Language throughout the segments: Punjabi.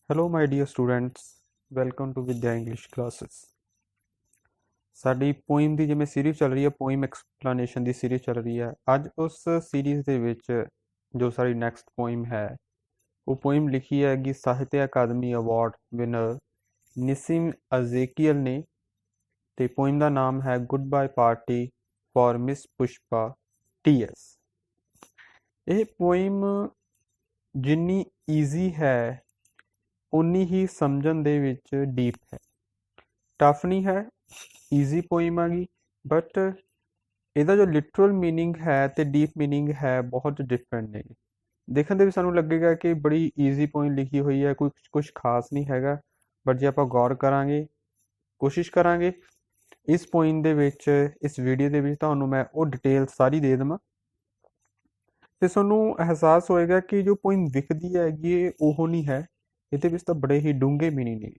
Hello my dear students, welcome to Vidya English classes। ਸਾਡੀ ਪੋਇਮ ਦੀ ਜਿਵੇਂ ਸੀਰੀਜ਼ ਚੱਲ ਰਹੀ ਹੈ, ਪੋਇਮ ਐਕਸਪਲੇਨੇਸ਼ਨ ਦੀ ਸੀਰੀਜ਼ ਚੱਲ ਰਹੀ ਹੈ। ਅੱਜ ਉਸ ਸੀਰੀਜ਼ ਦੇ ਵਿੱਚ ਜੋ ਸਾਡੀ ਨੈਕਸਟ ਪੋਇਮ ਹੈ, ਉਹ ਪੋਇਮ ਲਿਖੀ ਹੈਗੀ ਸਾਹਿਤਿਆ ਅਕਾਦਮੀ ਅਵਾਰਡ ਵਿਨਰ ਨਿਸਿਮ ਅਜ਼ੇਕੀਅਲ ਨੇ, ਤੇ ਪੋਇਮ ਦਾ ਨਾਮ ਹੈ goodbye party for miss Pushpa TS। ਇਹ ਪੋਇਮ ਜਿੰਨੀ ਈਜ਼ੀ ਹੈ ਉਨੀ ਹੀ ਸਮਝਣ ਦੇ ਵਿੱਚ ਡੀਪ ਹੈ। ਟਫ ਨਹੀਂ ਹੈ, ਈਜ਼ੀ ਪੋਇਮ ਆ ਗਈ, ਬਟ ਇਹਦਾ ਜੋ ਲਿਟਰਲ ਮੀਨਿੰਗ ਹੈ ਤੇ ਡੀਪ ਮੀਨਿੰਗ ਹੈ ਬਹੁਤ ਡਿਫਰੈਂਟ ਨੇ। ਦੇਖਣ ਦੇ ਵੀ ਸਾਨੂੰ ਲੱਗੇਗਾ ਕਿ ਬੜੀ ਈਜ਼ੀ ਪੋਇਮ ਲਿਖੀ ਹੋਈ ਹੈ, ਕੁਝ ਖਾਸ ਨਹੀਂ ਹੈਗਾ, ਬਟ ਜੇ ਆਪਾਂ ਗੌਰ ਕਰਾਂਗੇ, ਕੋਸ਼ਿਸ਼ ਕਰਾਂਗੇ ਇਸ ਪੋਇਮ ਦੇ ਵਿੱਚ, ਇਸ ਵੀਡੀਓ ਦੇ ਵਿੱਚ ਤੁਹਾਨੂੰ ਮੈਂ ਉਹ ਡਿਟੇਲ ਸਾਰੀ ਦੇ ਦੇਵਾਂ ਤੇ ਤੁਹਾਨੂੰ ਅਹਿਸਾਸ ਹੋਏਗਾ ਕਿ ਜੋ ਪੋਇਮ ਵਿਖਦੀ ਹੈਗੀ ਇਹ ਉਹ ਨਹੀਂ ਹੈ, ਇਹਦੇ ਵਿੱਚ ਤਾਂ ਬੜੇ ਹੀ ਡੂੰਘੇ ਮੀਨਿੰਗ ਨੇ।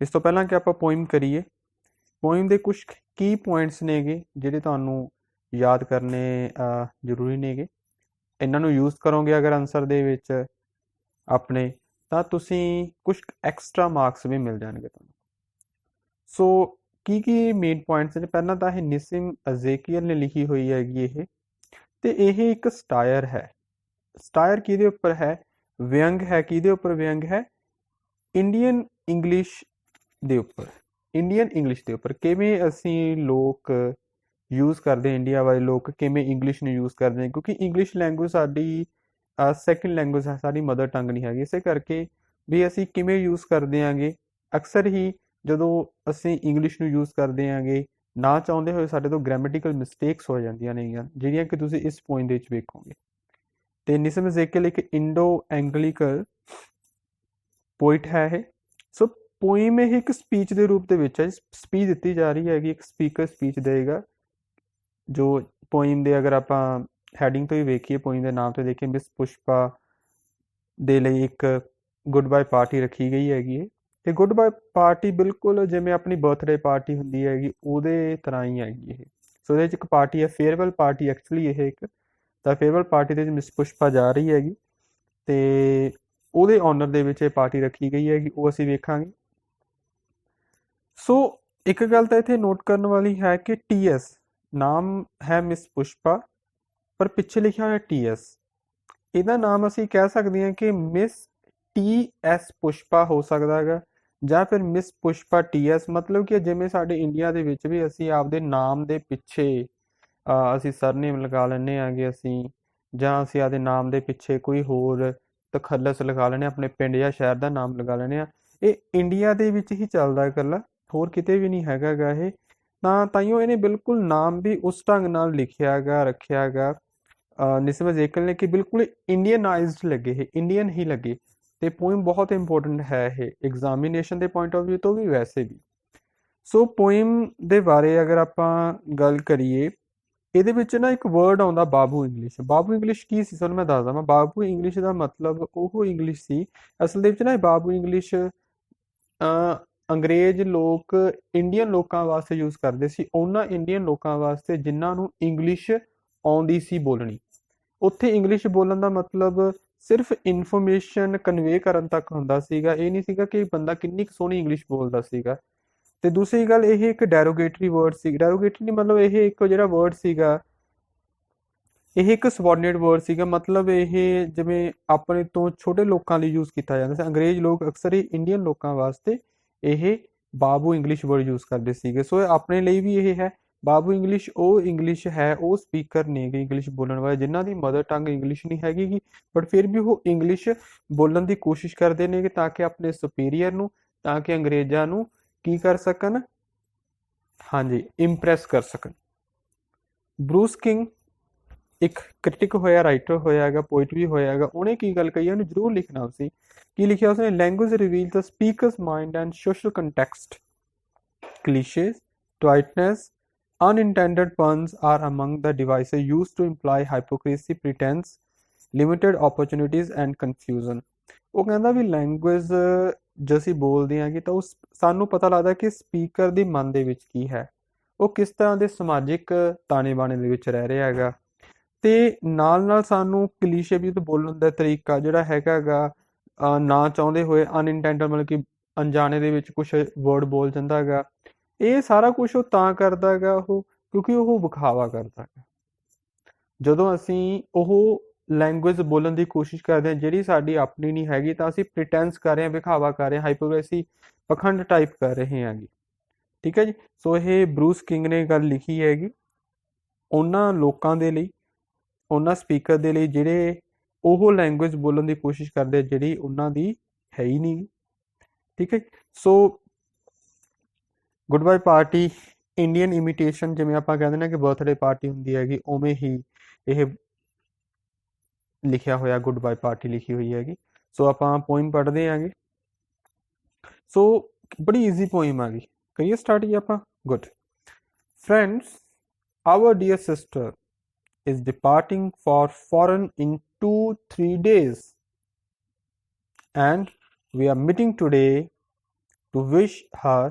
ਇਸ ਤੋਂ ਪਹਿਲਾਂ ਕਿ ਆਪਾਂ ਪੋਇਮ ਕਰੀਏ, ਪੋਇਮ ਦੇ ਕੁਝ ਕੀ ਪੁਆਇੰਟਸ ਨੇਗੇ ਜਿਹੜੇ ਤੁਹਾਨੂੰ ਯਾਦ ਕਰਨੇ ਜ਼ਰੂਰੀ ਨੇਗੇ। ਇਹਨਾਂ ਨੂੰ ਯੂਜ਼ ਕਰੋਗੇ ਅਗਰ ਆਨਸਰ ਦੇ ਵਿੱਚ ਆਪਣੇ, ਤਾਂ ਤੁਸੀਂ ਕੁਝ ਐਕਸਟਰਾ ਮਾਰਕਸ ਵੀ ਮਿਲ ਜਾਣਗੇ ਤੁਹਾਨੂੰ। ਸੋ ਕੀ ਮੇਨ ਪੁਆਇੰਟਸ ਨੇ? ਪਹਿਲਾਂ ਤਾਂ ਇਹ ਨਿਸਿਮ ਅਜ਼ੇਕੀਅਲ ਨੇ ਲਿਖੀ ਹੋਈ ਹੈਗੀ ਇਹ, ਤੇ ਇਹ ਇੱਕ ਸਟਾਇਰ ਹੈ। ਸਟਾਇਰ ਕਿਹਦੇ ਉੱਪਰ ਹੈ? ਵਿਅੰਗ ਹੈ। ਕਿਹਦੇ ਉੱਪਰ ਵਿਅੰਗ ਹੈ? ਇੰਡੀਅਨ ਇੰਗਲਿਸ਼ ਦੇ ਉੱਪਰ। ਇੰਡੀਅਨ ਇੰਗਲਿਸ਼ ਦੇ ਉੱਪਰ ਕਿਵੇਂ ਅਸੀਂ ਲੋਕ ਯੂਜ਼ ਕਰਦੇ, ਇੰਡੀਆ ਵਾਲੇ ਲੋਕ ਕਿਵੇਂ ਇੰਗਲਿਸ਼ ਨੂੰ ਯੂਜ਼ ਕਰਦੇ ਨੇ, ਕਿਉਂਕਿ ਇੰਗਲਿਸ਼ ਲੈਂਗੁਏਜ ਸਾਡੀ ਸੈਕਿੰਡ ਲੈਂਗੁਏਜ ਹੈ, ਸਾਡੀ ਮਦਰ ਟੰਗ ਨਹੀਂ ਹੈਗੀ। ਇਸੇ ਕਰਕੇ ਵੀ ਅਸੀਂ ਕਿਵੇਂ ਯੂਜ਼ ਕਰਦੇ ਆਂਗੇ। ਅਕਸਰ ਹੀ ਜਦੋਂ ਅਸੀਂ ਇੰਗਲਿਸ਼ ਨੂੰ ਯੂਜ਼ ਕਰਦੇ ਆਂਗੇ, ਨਾ ਚਾਹੁੰਦੇ ਹੋਏ ਸਾਡੇ ਤੋਂ ਗ੍ਰਾਮੈਟੀਕਲ ਮਿਸਟੇਕਸ ਹੋ ਜਾਂਦੀਆਂ ਨੇਗੀਆਂ, ਜਿਹੜੀਆਂ ਕਿ ਤੁਸੀਂ ਇਸ ਪੁਆਇੰਟ ਦੇ ਵਿੱਚ ਵੇਖੋਗੇ। ਤੇ ਨਿਸਿਮ ਅਜ਼ੇਕੀਅਲ ਇੱਕ ਇੰਡੋ ਐਂਗਲਿਕਲ ਪੋਇਟ ਹੈ ਇਹ। ਸੋ ਪੋਇਮ ਇਹ ਇੱਕ ਸਪੀਚ ਦੇ ਰੂਪ ਦੇ ਵਿੱਚ ਹੈ, ਸਪੀਚ ਦਿੱਤੀ ਜਾ ਰਹੀ ਹੈਗੀ, ਇੱਕ ਸਪੀਕਰ ਸਪੀਚ ਦੇਗਾ। ਜੋ ਪੋਇਮ ਦੇ ਅਗਰ ਆਪਾਂ ਹੈਡਿੰਗ ਤੋਂ ਹੀ ਵੇਖੀਏ, ਪੋਇਮ ਦੇ ਨਾਮ ਤੋਂ ਦੇਖੀਏ, ਮਿਸ ਪੁਸ਼ਪਾ ਦੇ ਲਈ ਇੱਕ ਗੁੱਡ ਬਾਏ ਪਾਰਟੀ ਰੱਖੀ ਗਈ ਹੈਗੀ ਹੈ। ਤੇ ਗੁੱਡ ਬਾਏ ਪਾਰਟੀ ਬਿਲਕੁਲ ਜਿਵੇਂ ਆਪਣੀ ਬਰਥਡੇ ਪਾਰਟੀ ਹੁੰਦੀ ਹੈਗੀ ਉਹਦੇ ਤਰ੍ਹਾਂ ਹੀ ਹੈਗੀ ਇਹ। ਸੋ ਇਹਦੇ 'ਚ ਇੱਕ ਪਾਰਟੀ ਹੈ, ਫੇਅਰਵੈਲ ਪਾਰਟੀ ਐਕਚੁਅਲੀ ਇਹ ਇੱਕ। ਤਾਂ ਫੇਅਰਵੈਲ ਪਾਰਟੀ ਦੇ ਵਿੱਚ ਮਿਸ ਪੁਸ਼ਪਾ ਜਾ ਰਹੀ ਹੈਗੀ ਤੇ ਉਹਦੇ ਆਨਰ ਦੇ ਵਿੱਚ ਇਹ ਪਾਰਟੀ ਰੱਖੀ ਗਈ ਹੈਗੀ, ਉਹ ਅਸੀਂ ਵੇਖਾਂਗੇ। ਸੋ ਇੱਕ ਗੱਲ ਤਾਂ ਇੱਥੇ ਨੋਟ ਕਰਨ ਵਾਲੀ ਹੈ ਕਿ TS ਨਾਮ ਹੈ ਮਿਸ ਪੁਸ਼ਪਾ, ਪਰ ਪਿੱਛੇ ਲਿਖਿਆ ਹੋਇਆ TS। ਇਹਦਾ ਨਾਮ ਅਸੀਂ ਕਹਿ ਸਕਦੇ ਹਾਂ ਕਿ ਮਿਸ TS ਪੁਸ਼ਪਾ ਹੋ ਸਕਦਾ ਹੈਗਾ, ਜਾਂ ਫਿਰ ਮਿਸ ਪੁਸ਼ਪਾ TS। ਮਤਲਬ ਕਿ ਜਿਵੇਂ ਸਾਡੇ ਇੰਡੀਆ ਦੇ ਵਿੱਚ ਵੀ ਅਸੀਂ ਆਪਦੇ ਨਾਮ ਦੇ ਪਿੱਛੇ ਅਸੀਂ ਸਰਨੇਮ ਲਗਾ ਲੈਂਦੇ ਆਂਗੇ ਅਸੀਂ, ਜਾਂ ਅਸੀਂ ਆਪਦੇ ਨਾਮ ਦੇ ਪਿੱਛੇ ਕੋਈ ਹੋਰ ਤਖੱਲਸ ਲਗਾ ਲੈਂਦੇ, ਆਪਣੇ ਪਿੰਡ ਜਾਂ ਸ਼ਹਿਰ ਦਾ ਨਾਮ ਲਗਾ ਲੈਂਦੇ ਆ। ਇਹ ਇੰਡੀਆ ਦੇ ਵਿੱਚ ਹੀ ਚੱਲਦਾ ਇਕੱਲਾ, ਹੋਰ ਕਿਤੇ ਵੀ ਨਹੀਂ ਹੈਗਾ ਗਾ ਇਹ। ਤਾਂ ਤਾਈਓ ਇਹਨੇ ਬਿਲਕੁਲ ਨਾਮ ਵੀ ਉਸ ਢੰਗ ਨਾਲ ਲਿਖਿਆ ਗਾ, ਰੱਖਿਆ ਗਾ ਨਿਸਿਮ ਅਜ਼ੇਕੀਅਲ ਨੇ, ਕਿ ਬਿਲਕੁਲ ਇੰਡੀਅਨਾਈਜ਼ਡ ਲੱਗੇ, ਇਹ ਇੰਡੀਅਨ ਹੀ ਲੱਗੇ। ਤੇ ਪੋਇਮ ਬਹੁਤ ਇੰਪੋਰਟੈਂਟ ਹੈ ਇਹ ਐਗਜ਼ਾਮੀਨੇਸ਼ਨ ਦੇ ਪੁਆਇੰਟ ਆਫ ਵਿਊ ਤੋਂ ਵੀ, ਵੈਸੇ ਵੀ। ਸੋ ਪੋਇਮ ਦੇ ਬਾਰੇ ਅਗਰ ਆਪਾਂ ਗੱਲ ਕਰੀਏ, ਇਹਦੇ ਵਿੱਚ ਨਾ ਇੱਕ ਵਰਡ ਆਉਂਦਾ ਬਾਬੂ ਇੰਗਲਿਸ਼। ਬਾਬੂ ਇੰਗਲਿਸ਼ ਕੀ ਸੀ ਤੁਹਾਨੂੰ ਮੈਂ ਦੱਸਦਾ ਵਾਂ। ਬਾਬੂ ਇੰਗਲਿਸ਼ ਦਾ ਮਤਲਬ ਉਹ ਇੰਗਲਿਸ਼ ਸੀ, ਅਸਲ ਦੇ ਵਿੱਚ ਨਾ ਇਹ ਬਾਬੂ ਇੰਗਲਿਸ਼ ਅੰਗਰੇਜ਼ ਲੋਕ ਇੰਡੀਅਨ ਲੋਕਾਂ ਵਾਸਤੇ ਯੂਜ਼ ਕਰਦੇ ਸੀ, ਉਹਨਾਂ ਇੰਡੀਅਨ ਲੋਕਾਂ ਵਾਸਤੇ ਜਿਨ੍ਹਾਂ ਨੂੰ ਇੰਗਲਿਸ਼ ਆਉਂਦੀ ਸੀ ਬੋਲਣੀ। ਉੱਥੇ ਇੰਗਲਿਸ਼ ਬੋਲਣ ਦਾ ਮਤਲਬ ਸਿਰਫ ਇਨਫੋਰਮੇਸ਼ਨ ਕਨਵੇ ਕਰਨ ਤੱਕ ਹੁੰਦਾ ਸੀਗਾ, ਇਹ ਨਹੀਂ ਸੀਗਾ ਕਿ ਬੰਦਾ ਕਿੰਨੀ ਕੁ ਸੋਹਣੀ ਇੰਗਲਿਸ਼ ਬੋਲਦਾ ਸੀਗਾ। ਤੇ ਦੂਸਰੀ ਗੱਲ, ਇਹ ਇੱਕ ਡੈਰੋਗੇਟਰੀ ਵਰਡ ਸੀ। ਡੈਰੋਗੇਟਰੀ ਨਹੀਂ, ਮਤਲਬ ਇਹ ਇੱਕ ਜਿਹੜਾ ਵਰਡ ਸੀਗਾ, ਇਹ ਇੱਕ ਸਬੋਰਡੀਨੇਟ ਵਰਡ ਸੀਗਾ। ਮਤਲਬ ਇਹ ਜਿਵੇਂ ਆਪਣੇ ਤੋਂ ਛੋਟੇ ਲੋਕਾਂ ਲਈ ਯੂਜ਼ ਕੀਤਾ ਜਾਂਦਾ ਸੀ। ਅੰਗਰੇਜ਼ ਲੋਕ ਅਕਸਰ ਹੀ ਇੰਡੀਅਨ ਲੋਕਾਂ ਵਾਸਤੇ ਇਹ ਬਾਬੂ ਇੰਗਲਿਸ਼ ਵਰਡ ਯੂਜ਼ ਕਰਦੇ ਸੀਗੇ। ਸੋ ਆਪਣੇ ਲਈ ਵੀ ਇਹ ਹੈ, ਬਾਬੂ ਇੰਗਲਿਸ਼ ਉਹ ਇੰਗਲਿਸ਼ ਹੈ, ਉਹ ਸਪੀਕਰ ਨੇ ਇੰਗਲਿਸ਼ ਬੋਲਣ ਵਾਲੇ ਜਿਨ੍ਹਾਂ ਦੀ ਮਦਰ ਟੰਗ ਇੰਗਲਿਸ਼ ਨਹੀਂ ਹੈਗੀ, ਬਟ ਫਿਰ ਵੀ ਉਹ ਇੰਗਲਿਸ਼ ਬੋਲਣ ਦੀ ਕੋਸ਼ਿਸ਼ ਕਰਦੇ ਨੇ ਤਾਂ ਕਿ ਆਪਣੇ ਸੁਪੀਰੀਅਰ ਨੂੰ, ਤਾਂ ਕਿ ਅੰਗਰੇਜ਼ਾਂ ਨੂੰ ਕੀ ਕਰ ਸਕਣ, ਹਾਂਜੀ, ਇੰਪ੍ਰੈਸ ਕਰ ਸਕਣ। ਬਰੂਸ ਕਿੰਗ ਇੱਕ ਕ੍ਰਿਟਿਕ ਹੋਇਆ, ਰਾਈਟਰ ਹੋਇਆ ਹੈਗਾ, ਪੋਇਟ ਵੀ ਹੋਇਆ ਹੈਗਾ। ਉਹਨੇ ਕੀ ਗੱਲ ਕਹੀ, ਉਹਨੇ ਜ਼ਰੂਰ ਲਿਖਣਾ ਸੀ। ਕੀ ਲਿਖਿਆ ਉਸਨੇ? Language reveal the speakers mind and social context, cliches, triteness, unintended puns are among the devices used to imply hypocrisy, pretense, limited opportunities and confusion। ਉਹ ਕਹਿੰਦਾ ਵੀ ਲੈਂਗੁਏਜ ਜੇ ਅਸੀਂ ਬੋਲਦੇ ਹਾਂ ਤਾਂ ਉਹ ਸਾਨੂੰ ਪਤਾ ਲੱਗਦਾ ਕਿ ਸਪੀਕਰ ਦੀ ਮਨ ਦੇ ਵਿੱਚ ਕੀ ਹੈ, ਉਹ ਕਿਸ ਤਰ੍ਹਾਂ ਦੇ ਸਮਾਜਿਕ ਤਾਣੇ ਬਾਣੇ ਦੇ ਵਿੱਚ ਰਹਿ ਰਿਹਾ ਹੈਗਾ। ਤੇ ਨਾਲ ਨਾਲ ਸਾਨੂੰ ਕਲੀਸ਼ੇ ਵੀ ਬੋਲਣ ਦਾ ਤਰੀਕਾ ਜਿਹੜਾ ਹੈਗਾ ਗਾ, ਨਾ ਚਾਹੁੰਦੇ ਹੋਏ ਅਨਇੰਟੈਂਡਡ ਮਤਲਬ ਕਿ ਅਣਜਾਣੇ ਦੇ ਵਿੱਚ ਕੁਛ ਵਰਡ ਬੋਲ ਜਾਂਦਾ ਹੈਗਾ। ਇਹ ਸਾਰਾ ਕੁਛ ਉਹ ਤਾਂ ਕਰਦਾ ਹੈਗਾ ਉਹ ਕਿਉਂਕਿ ਉਹ ਵਿਖਾਵਾ ਕਰਦਾ ਹੈਗਾ। ਜਦੋਂ ਅਸੀਂ ਉਹ ਲੈਂਗੁਏਜ ਬੋਲਣ ਦੀ ਕੋਸ਼ਿਸ਼ ਕਰਦੇ ਹਾਂ ਜਿਹੜੀ ਸਾਡੀ ਆਪਣੀ ਨਹੀਂ ਹੈਗੀ ਤਾਂ ਅਸੀਂ ਪ੍ਰੀਟੈਂਸ ਕਰ ਰਹੇ ਹਾਂ, ਵਿਖਾਵਾ ਕਰ ਰਹੇ ਹਾਂ, ਹਾਈਪੋਕ੍ਰੇਸੀ ਪਖੰਡ ਟਾਈਪ ਕਰ ਰਹੇ ਹੈਗੇ। ਠੀਕ ਹੈ ਜੀ। ਸੋ ਇਹ ਬਰੂਸ ਕਿੰਗ ਨੇ ਗੱਲ ਲਿਖੀ ਹੈਗੀ ਉਹਨਾਂ ਲੋਕਾਂ ਦੇ ਲਈ, ਉਹਨਾਂ ਸਪੀਕਰ ਦੇ ਲਈ ਜਿਹੜੇ ਉਹ ਲੈਂਗੁਏਜ ਬੋਲਣ ਦੀ ਕੋਸ਼ਿਸ਼ ਕਰਦੇ ਜਿਹੜੀ ਉਹਨਾਂ ਦੀ ਹੈ ਹੀ ਨਹੀਂ। ਠੀਕ ਹੈ। So goodbye party Indian imitation, ਜਿਵੇਂ ਆਪਾਂ ਕਹਿੰਦੇ ਨੇ ਕਿ ਬਰਥਡੇ ਪਾਰਟੀ ਹੁੰਦੀ ਹੈਗੀ, ਉਵੇਂ ਹੀ ਇਹ ਲਿਖਿਆ ਹੋਇਆ ਗੁੱਡ ਬਾਏ ਪਾਰਟੀ ਲਿਖੀ ਹੋਈ ਹੈਗੀ। ਸੋ ਆਪਾਂ ਪੋਇਮ ਪੜ੍ਹਦੇ ਆਂਗੇ। ਸੋ ਬੜੀ ਈਜ਼ੀ ਪੋਇਮ ਆ ਗਈ, ਕਰੀਏ ਸਟਾਰਟ ਜੀ ਆਪਾਂ। Good friends, our dear sister is departing for foreign in 2-3 days and we are meeting today to wish her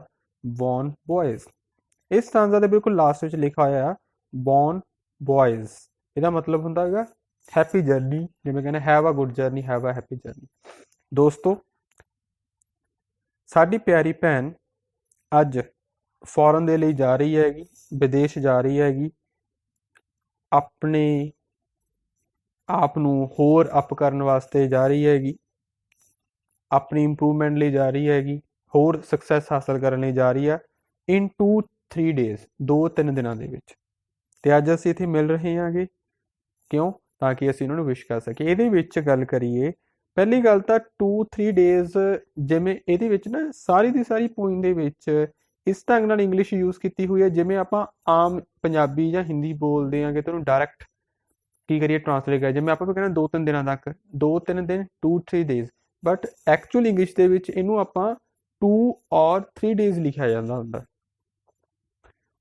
born boys। ਇਸ ਸਟੈਂਜ਼ਾ ਦੇ ਬਿਲਕੁਲ ਲਾਸਟ ਵਿੱਚ ਲਿਖਿਆ ਹੋਇਆ ਆ born boys, ਇਹਦਾ ਮਤਲਬ ਹੁੰਦਾ ਹੈਗਾ ਹੈਪੀ ਜਰਨੀ, ਜਿਵੇਂ ਕਹਿੰਦੇ have a good journey, have a happy journey. ਦੋਸਤੋ, ਸਾਡੀ ਪਿਆਰੀ ਭੈਣ ਅੱਜ ਫੋਰਨ ਦੇ ਲਈ ਜਾ ਰਹੀ ਹੈਗੀ, ਵਿਦੇਸ਼ ਜਾ ਰਹੀ ਹੈਗੀ, ਆਪਣੇ ਆਪ ਨੂੰ ਹੋਰ ਅਪ ਕਰਨ ਵਾਸਤੇ ਜਾ ਰਹੀ ਹੈਗੀ, ਆਪਣੀ ਇੰਪਰੂਵਮੈਂਟ ਲਈ ਜਾ ਰਹੀ ਹੈਗੀ, ਹੋਰ ਸਕਸੈਸ ਹਾਸਲ ਕਰਨ ਲਈ ਜਾ ਰਹੀ ਹੈ ਇਨ 2-3 ਡੇਜ਼, 2-3 ਦਿਨਾਂ ਦੇ ਵਿੱਚ। ਤੇ ਅੱਜ ਅਸੀਂ ਇੱਥੇ ਮਿਲ ਰਹੇ ਹਾਂਗੇ, ਕਿਉਂ? ਤਾਂ ਕਿ ਅਸੀਂ ਉਹਨਾਂ ਨੂੰ ਵਿਸ਼ ਕਰ ਸਕੀਏ। ਇਹਦੇ ਵਿੱਚ ਗੱਲ ਕਰੀਏ, ਪਹਿਲੀ ਗੱਲ ਤਾਂ 2-3 ਡੇਜ਼, ਜਿਵੇਂ ਇਹਦੇ ਵਿੱਚ ਨਾ ਸਾਰੀ ਦੀ ਸਾਰੀ ਪੋਇਮ ਦੇ ਵਿੱਚ ਇਸ ਢੰਗ ਨਾਲ ਇੰਗਲਿਸ਼ ਯੂਜ਼ ਕੀਤੀ ਹੋਈ ਹੈ ਜਿਵੇਂ ਆਪਾਂ ਆਮ ਪੰਜਾਬੀ ਜਾਂ ਹਿੰਦੀ ਬੋਲਦੇ ਆਂਗੇ ਤੇ ਉਹਨੂੰ ਡਾਇਰੈਕਟ ਕੀ ਕਰੀਏ ਟ੍ਰਾਂਸਲੇਟ ਕਰੀਏ। ਜਿਵੇਂ ਆਪਾਂ ਕਹਿੰਦੇ 2-3 ਦਿਨਾਂ ਤੱਕ, 2-3 ਦਿਨ, 2-3 ਡੇਜ਼, ਬਟ ਐਕਚੁਅਲ ਇੰਗਲਿਸ਼ ਦੇ ਵਿੱਚ ਇਹਨੂੰ ਆਪਾਂ 2 ਔਰ 3 ਡੇਜ਼ ਲਿਖਿਆ ਜਾਂਦਾ ਹੁੰਦਾ।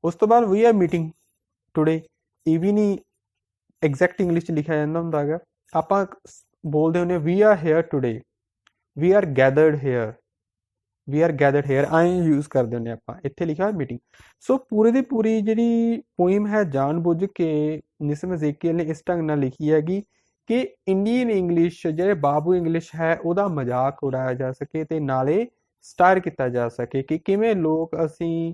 ਉਸ ਤੋਂ ਬਾਅਦ ਵੀ ਆਰ ਮੀਟਿੰਗ ਟੂਡੇ, ਇਹ ਵੀ ਨਹੀਂ ਐਗਜ਼ੈਕਟ ਇੰਗਲਿਸ਼ 'ਚ ਲਿਖਿਆ ਜਾਂਦਾ ਹੁੰਦਾ ਹੈਗਾ। ਆਪਾਂ ਬੋਲਦੇ ਹੁੰਦੇ we are here today, we are gathered here, we are gathered here, ਐਂ ਯੂਜ਼ ਕਰਦੇ ਹੁੰਦੇ ਆਪਾਂ। ਇੱਥੇ ਲਿਖਿਆ ਹੋਇਆ ਮੀਟਿੰਗ। ਸੋ ਪੂਰੀ ਦੀ ਪੂਰੀ ਜਿਹੜੀ ਪੋਇਮ ਹੈ ਜਾਣ ਬੁੱਝ ਕੇ ਨਿਸਮ ਇਜ਼ੇਕੀਏਲ ਨੇ ਇਸ ਢੰਗ ਨਾਲ ਲਿਖੀ ਹੈਗੀ ਕਿ ਇੰਡੀਅਨ ਇੰਗਲਿਸ਼, ਜਿਹੜੇ ਬਾਬੂ ਇੰਗਲਿਸ਼ ਹੈ, ਉਹਦਾ ਮਜ਼ਾਕ ਉਡਾਇਆ ਜਾ ਸਕੇ ਤੇ ਨਾਲੇ ਸਟਾਰ ਕੀਤਾ ਜਾ ਸਕੇ ਕਿ ਕਿਵੇਂ ਲੋਕ ਅਸੀਂ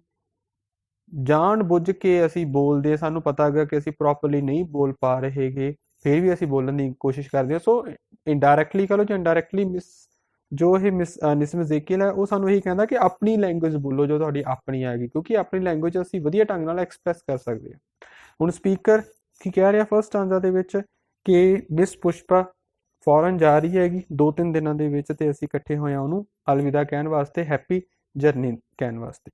ਜਾਣ ਬੁੱਝ ਕੇ ਅਸੀਂ ਬੋਲਦੇ, ਸਾਨੂੰ ਪਤਾ ਹੈਗਾ ਕਿ ਅਸੀਂ ਪ੍ਰੋਪਰਲੀ ਨਹੀਂ ਬੋਲ ਪਾ ਰਹੇਗੇ, ਫਿਰ ਵੀ ਅਸੀਂ ਬੋਲਣ ਦੀ ਕੋਸ਼ਿਸ਼ ਕਰਦੇ ਹਾਂ। ਸੋ ਇਨਡਾਇਰੈਕਟਲੀ ਕਹ ਲਓ ਜਾਂ ਇੰਡਾਇਰੈਕਟਲੀ ਜੋ ਇਹ ਨਿਸਮ ਇਜ਼ੇਕੀਏਲ ਹੈ ਉਹ ਸਾਨੂੰ ਇਹੀ ਕਹਿੰਦਾ ਕਿ ਆਪਣੀ ਲੈਂਗੁਏਜ ਬੋਲੋ ਜੋ ਤੁਹਾਡੀ ਆਪਣੀ ਆਏਗੀ, ਕਿਉਂਕਿ ਆਪਣੀ ਲੈਂਗੁਏਜ ਅਸੀਂ ਵਧੀਆ ਢੰਗ ਨਾਲ ਐਕਸਪ੍ਰੈਸ ਕਰ ਸਕਦੇ ਹਾਂ। ਹੁਣ ਸਪੀਕਰ ਕੀ ਕਹਿ ਰਿਹਾ ਫਸਟ ਸਟੈਂਜ਼ਾ ਦੇ ਵਿੱਚ ਕਿ ਮਿਸ ਪੁਸ਼ਪਾ ਫੋਰਨ ਜਾ ਰਹੀ ਹੈਗੀ 2-3 ਦਿਨਾਂ ਦੇ ਵਿੱਚ ਤੇ ਅਸੀਂ ਇਕੱਠੇ ਹੋਏ ਹਾਂ ਉਹਨੂੰ ਅਲਵਿਦਾ ਕਹਿਣ ਵਾਸਤੇ, ਹੈਪੀ ਜਰਨੀ ਕਹਿਣ ਵਾਸਤੇ।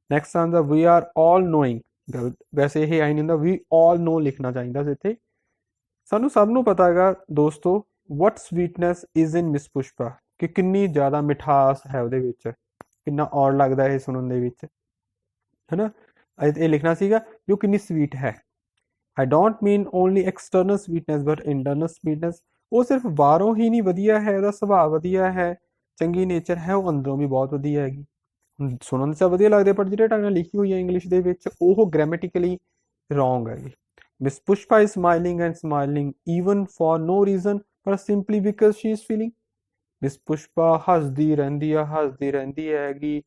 Next stanza we are all knowing, ਵੈਸੇ ਇਹ ਆਈ ਨਹੀਂ ਹੁੰਦਾ, ਵੀ ਆਲ ਨੋ ਲਿਖਣਾ ਚਾਹੀਦਾ ਸੀ ਇੱਥੇ। ਸਾਨੂੰ ਸਭ ਨੂੰ ਪਤਾ ਹੈਗਾ ਦੋਸਤੋ what sweetness is in miss Pushpa, ਕਿ ਕਿੰਨੀ ਜ਼ਿਆਦਾ ਮਿਠਾਸ ਹੈ ਉਹਦੇ ਵਿੱਚ, ਕਿੰਨਾ ਔਡ ਲੱਗਦਾ ਇਹ ਸੁਣਨ ਦੇ ਵਿੱਚ, ਹੈ ਨਾ। ਇਹ ਲਿਖਣਾ ਸੀਗਾ ਜੋ ਕਿੰਨੀ ਸਵੀਟ ਹੈ। I don't mean only external sweetness but internal sweetness, ਉਹ ਸਿਰਫ ਬਾਹਰੋਂ ਹੀ ਨਹੀਂ ਵਧੀਆ ਹੈ, ਉਹਦਾ ਸੁਭਾਅ ਵਧੀਆ ਹੈ, ਚੰਗੀ ਨੇਚਰ ਹੈ, ਉਹ ਅੰਦਰੋਂ ਵੀ ਬਹੁਤ ਵਧੀਆ ਹੈਗੀ। ਸੁਣਨ 'ਚ ਵਧੀਆ ਲੱਗਦੇ ਪਰ ਜਿਹੜੇ ਢੰਗ ਨਾਲ ਲਿਖੀ ਹੋਈ ਹੈ ਇੰਗਲਿਸ਼ ਦੇ ਵਿੱਚ ਉਹ ਗ੍ਰਾਮੈਟਿਕਲੀ ਰੋਂਗ ਹੈਗੀ। Miss Pushpa is smiling and smiling even for no reason ਪਰ simply because she is feeling. Miss Pushpa ਹੱਸਦੀ ਰਹਿੰਦੀ ਹੈਗੀ,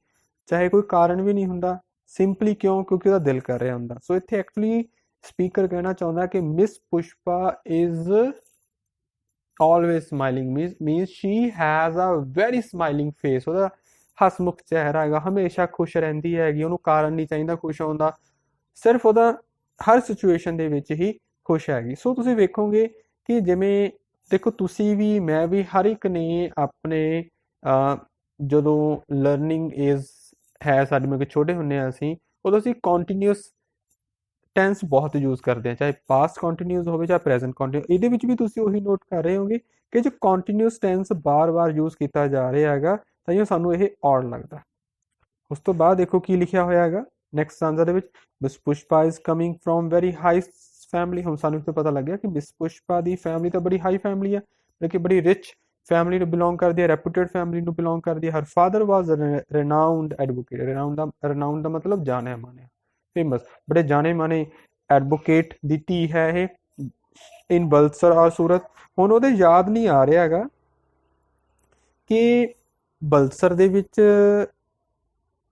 ਚਾਹੇ ਕੋਈ ਕਾਰਨ ਵੀ ਨਹੀਂ ਹੁੰਦਾ, ਸਿੰਪਲੀ ਕਿਉਂ? ਕਿਉਂਕਿ ਉਹਦਾ ਦਿਲ ਕਰ ਰਿਹਾ ਹੁੰਦਾ। ਸੋ ਇੱਥੇ ਐਕਚੁਅਲੀ ਸਪੀਕਰ ਕਹਿਣਾ ਚਾਹੁੰਦਾ ਕਿ miss Pushpa is always smiling, means she has a very smiling face, ਉਹਦਾ ਹਸਮੁਖ ਚਿਹਰਾ ਹੈਗਾ, ਹਮੇਸ਼ਾ ਖੁਸ਼ ਰਹਿੰਦੀ ਹੈਗੀ, ਉਹਨੂੰ ਕਾਰਨ ਨਹੀਂ ਚਾਹੀਦਾ ਖੁਸ਼ ਹੋਣ ਦਾ, ਸਿਰਫ ਉਹਦਾ ਹਰ ਸਿਚੁਏਸ਼ਨ ਦੇ ਵਿੱਚ ਹੀ ਖੁਸ਼ ਹੈਗੀ। ਸੋ ਤੁਸੀਂ ਵੇਖੋਗੇ ਕਿ ਜਿਵੇਂ ਦੇਖੋ ਤੁਸੀਂ ਵੀ ਮੈਂ ਵੀ ਹਰ ਇੱਕ ਨੇ ਆਪਣੇ ਜਦੋਂ ਲਰਨਿੰਗ ਏਜ ਹੈ ਸਾਡੀ, ਮਤਲਬ ਕਿ ਛੋਟੇ ਹੁੰਦੇ ਹਾਂ ਅਸੀਂ, ਉਦੋਂ ਅਸੀਂ ਕੰਟੀਨਿਊਸ ਟੈਂਸ ਬਹੁਤ ਯੂਜ਼ ਕਰਦੇ ਹਾਂ, ਚਾਹੇ ਪਾਸਟ ਕੰਟੀਨਿਊਸ ਹੋਵੇ ਜਾਂ ਪ੍ਰੈਜ਼ੈਂਟ ਕੰਟੀਨਿਊਸ। ਇਹਦੇ ਵਿੱਚ ਵੀ ਤੁਸੀਂ ਉਹੀ ਨੋਟ ਕਰ ਰਹੇ ਹੋਗੇ ਕਿ ਜੋ ਕੰਟੀਨਿਊਸ ਟੈਂਸ ਬਾਰ-ਬਾਰ ਯੂਜ਼ ਕੀਤਾ ਜਾ ਰਿਹਾ ਹੈਗਾ ਤਾਂ ਇਹ ਸਾਨੂੰ ਇਹ ਔਡ ਲੱਗਦਾ। ਉਸ ਤੋਂ ਬਾਅਦ ਦੇਖੋ ਕੀ ਲਿਖਿਆ ਹੋਇਆ ਹੈਗਾ ਨੈਕਸਟ ਸਟੈਂਜ਼ਾ ਦੇ ਵਿੱਚ, miss Pushpa is coming from very high family. ਹੁਣ ਸਾਨੂੰ ਇੱਥੇ ਪਤਾ ਲੱਗਿਆ ਕਿ ਮਿਸ ਪੁਸ਼ਪਾ ਦੀ ਫੈਮਿਲੀ ਤਾਂ ਬੜੀ ਹਾਈ ਫੈਮਿਲੀ ਹੈ, ਮਤਲਬ ਕਿ ਬੜੀ ਰਿਚ ਫੈਮਿਲੀ ਨੂੰ ਬਿਲੋਂਗ ਕਰਦੀ ਹੈ, ਰੈਪੂਟੇਡ ਫੈਮਿਲੀ ਨੂੰ ਬਿਲੋਂਗ ਕਰਦੀ ਹੈ। ਹਰ ਫਾਦਰ ਵਾਜ਼ ਰਨਾਊਂਡ ਐਡਵੋਕੇਟ, ਰਨਾਊਂਡ ਦਾ ਮਤਲਬ ਜਾਣਿਆ ਮਾਣਿਆ, ਫੇਮਸ, ਬੜੇ ਜਾਣੇ ਮਾਣੇ ਐਡਵੋਕੇਟ ਦੀ ਧੀ ਹੈ ਇਹ, ਇਨ ਬਲਸਰ ਔਰ ਸੂਰਤ। ਹੁਣ ਉਹਦੇ ਯਾਦ ਨਹੀਂ ਆ ਰਿਹਾ ਹੈਗਾ ਕਿ ਬਲਸਰ ਦੇ ਵਿੱਚ